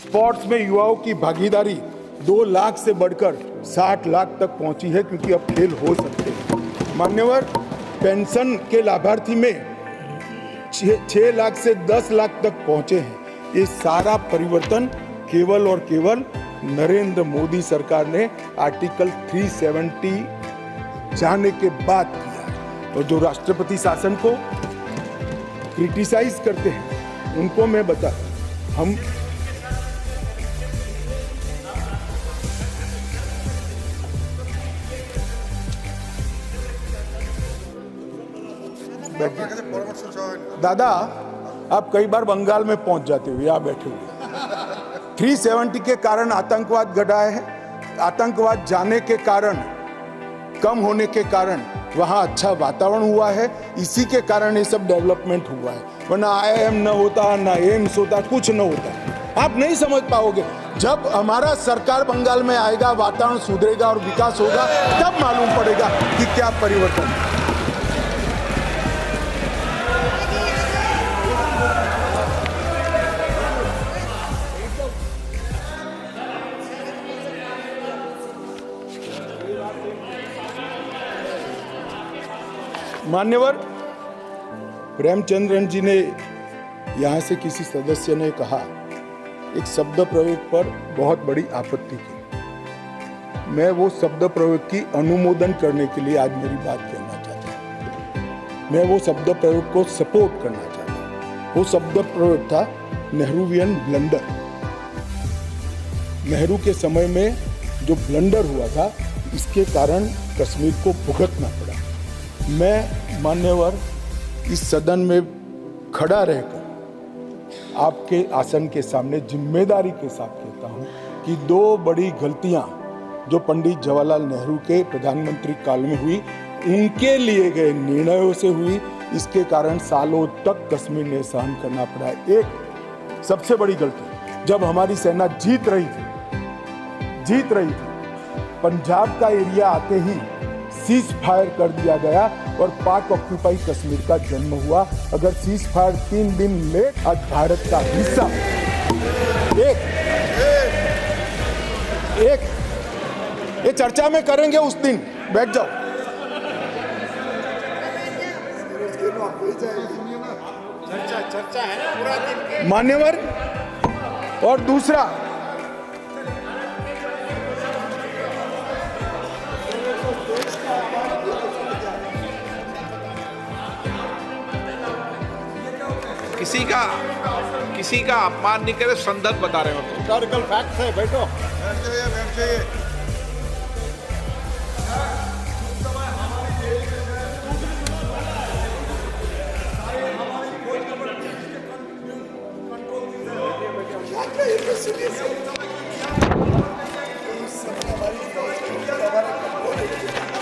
Sports में युवाओं की भागीदारी 2 लाख से बढ़कर 60 लाख तक पहुंची है, क्योंकि अब खेल हो सकते हैं। मान्यवर, पेंशन के लाभार्थी में 6 लाख से 10 लाख तक पहुंचे हैं। ये सारा परिवर्तन केवल और केवल नरेंद्र मोदी सरकार ने आर्टिकल 370 जाने के बाद किया है। और जो राष्ट्रपति शासन को क्रिटिसाइज करते हैं उनको मैं बता, हम दादा, आप कई बार बंगाल में पहुंच जाते हो, यहाँ बैठे हुए। 370 के कारण आतंकवाद घटा है। आतंकवाद जाने के कारण, कम होने के कारण वहाँ अच्छा वातावरण हुआ है। इसी के कारण ये सब डेवलपमेंट हुआ है, वरना IIM न होता, ना एम्स होता, कुछ न होता। आप नहीं समझ पाओगे। जब हमारा सरकार बंगाल में आएगा, वातावरण सुधरेगा और विकास होगा, तब मालूम पड़ेगा कि क्या परिवर्तन है। मान्यवर, प्रेमचंद्रन जी ने यहाँ से किसी सदस्य ने कहा, एक शब्द प्रयोग पर बहुत बड़ी आपत्ति की। मैं वो शब्द प्रयोग की अनुमोदन करने के लिए आज मेरी बात कहना चाहता हूँ। मैं वो शब्द प्रयोग को सपोर्ट करना चाहता हूँ। वो शब्द प्रयोग था नेहरूवियन ब्लंडर। नेहरू के समय में जो ब्लंडर हुआ था, इसके कारण कश्मीर को भुगतना पड़ा। मैं मान्यवर इस सदन में खड़ा रहकर आपके आसन के सामने जिम्मेदारी के साथ कहता हूं कि 2 बड़ी गलतियां जो पंडित जवाहरलाल नेहरू के प्रधानमंत्री काल में हुई, उनके लिए गए निर्णयों से हुई। इसके कारण सालों तक कश्मीर ने सहन करना पड़ा। एक सबसे बड़ी गलती, जब हमारी सेना जीत रही थी, पंजाब का एरिया आते ही सीज फायर कर दिया गया और पाक ऑक्यूपाई कश्मीर का जन्म हुआ। अगर सीज फायर 3 दिन लेट, आज भारत का हिस्सा एक ये चर्चा में करेंगे उस दिन, बैठ जाओ। चर्चा है ना पूरा दिन। मान्यवर, और दूसरा, किसी का अपमान नहीं करे, संदर्भ बता रहे हो। हिस्टोरिकल फैक्ट है, बैठो। बैठ जाइए।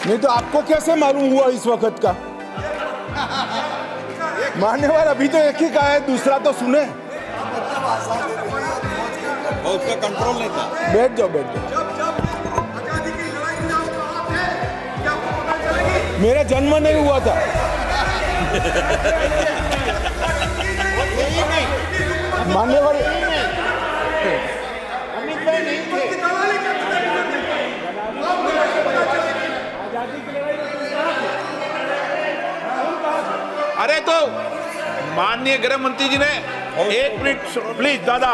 नहीं तो आपको कैसे मालूम हुआ इस वक्त का? मान्यवर, अभी तो एक ही का है, दूसरा तो सुने। उसका कंट्रोल नहीं था। बैठ जाओ। मेरा जन्म नहीं हुआ था। मान्यवर, अरे तो माननीय गृह मंत्री जी ने, एक मिनट प्लीज दादा,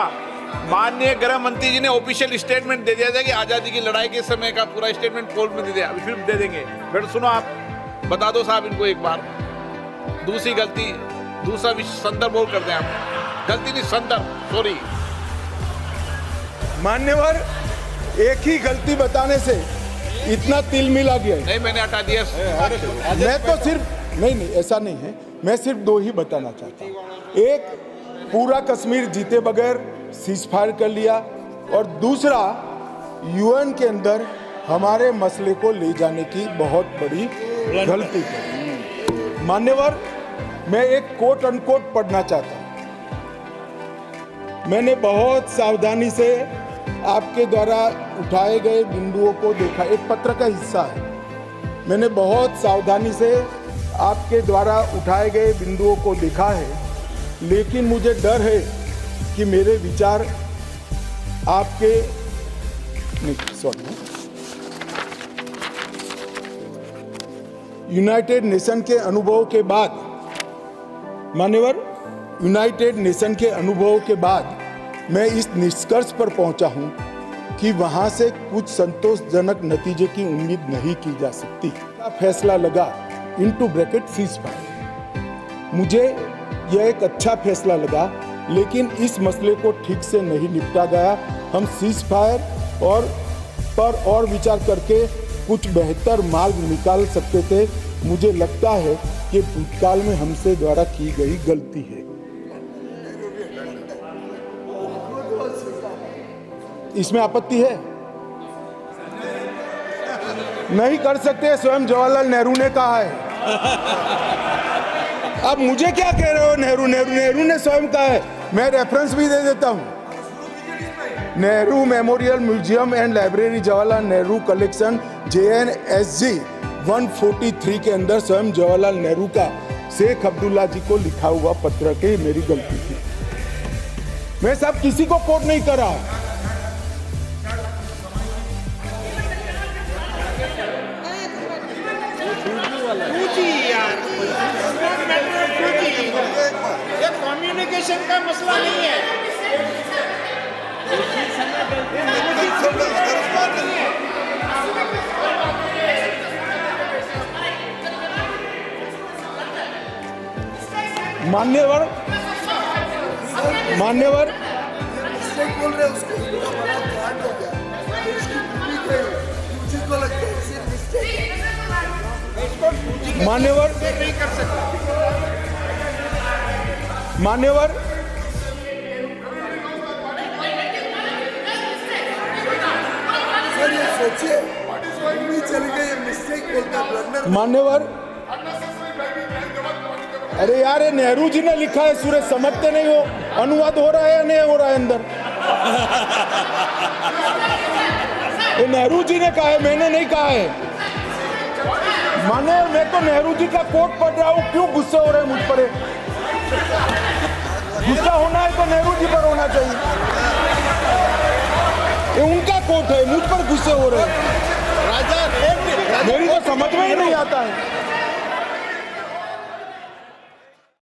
माननीय गृह मंत्री जी ने ऑफिशियल स्टेटमेंट दे दिया था कि आजादी की लड़ाई के समय का पूरा स्टेटमेंट पोल में दे दिया। अभी फिर दे देंगे, फिर सुनो, आप बता दो साहब इनको एक बार। दूसरी गलती, दूसरा संदर्भ और कर दें आप। गलती नहीं, संदर्भ, सॉरी। मान्यवर, एक ही गलती बताने से इतना तिल मिला गया। नहीं, मैंने हटा दिया। मैं तो सिर्फ नहीं, ऐसा नहीं है। मैं सिर्फ 2 ही बताना चाहता हूँ। एक, पूरा कश्मीर जीते बगैर सीज फायर कर लिया, और दूसरा, UN के अंदर हमारे मसले को ले जाने की बहुत बड़ी गलती की। मान्यवर, मैं एक कोट अनकोट पढ़ना चाहता हूँ। मैंने बहुत सावधानी से आपके द्वारा उठाए गए बिंदुओं को देखा। एक पत्र का हिस्सा है। मैंने बहुत सावधानी से आपके द्वारा उठाए गए बिंदुओं को देखा है, लेकिन मुझे डर है कि मेरे विचार आपके नहीं सॉरी यूनाइटेड नेशन के अनुभव के बाद मान्यवर यूनाइटेड नेशन के अनुभव के बाद मैं इस निष्कर्ष पर पहुंचा हूं कि वहां से कुछ संतोषजनक नतीजे की उम्मीद नहीं की जा सकती। फैसला लगा इनटू ब्रैकेट सीज फायर। मुझे यह एक अच्छा फैसला लगा, लेकिन इस मसले को ठीक से नहीं निपटा गया। हम सीज फायर और विचार करके कुछ बेहतर मार्ग निकाल सकते थे। मुझे लगता है कि भूतकाल में हमसे द्वारा की गई गलती है। इसमें आपत्ति है? नहीं कर सकते, स्वयं जवाहरलाल नेहरू ने कहा है। अब मुझे क्या कह रहे हो? नेहरू ने स्वयं कहा है। मैं रेफरेंस भी दे देता हूं। Nehru memorial museum and library, Jawaharlal Nehru collection, JNSG 143 के अंदर स्वयं जवाहरलाल नेहरू का शेख अब्दुल्ला जी को लिखा हुआ पत्र के मेरी गलती थी। मैं सब किसी को कोट नहीं कर रहा। ये कम्युनिकेशन का मसला नहीं है। मान्यवर बोल रहे उसको बड़ा कांड हो गया, उसकी पूरी मुझे को लगता है सिर्फ मिस्टेक। मान्यवर नहीं कर सकते। मान्यवर सर ये सोचिए, उम्मीद चली गई, मिस्टेक बोलता ब्लंडर। मान्यवर अरे यार, ये नेहरू जी ने लिखा है, सूरज समझते नहीं हो? अनुवाद हो रहा है या नहीं हो रहा है अंदर? ये नेहरू जी ने कहा है, मैंने नहीं कहा है। माने मैं तो नेहरू जी का कोट पढ़ रहा हूँ, क्यों गुस्से हो रहे हैं मुझ पर? गुस्सा होना है तो नेहरू जी पर होना चाहिए। ये उनका कोट है, मुझ पर गुस्से हो रहे हैं। राजा मेरी तो समझ में ही नहीं आता है।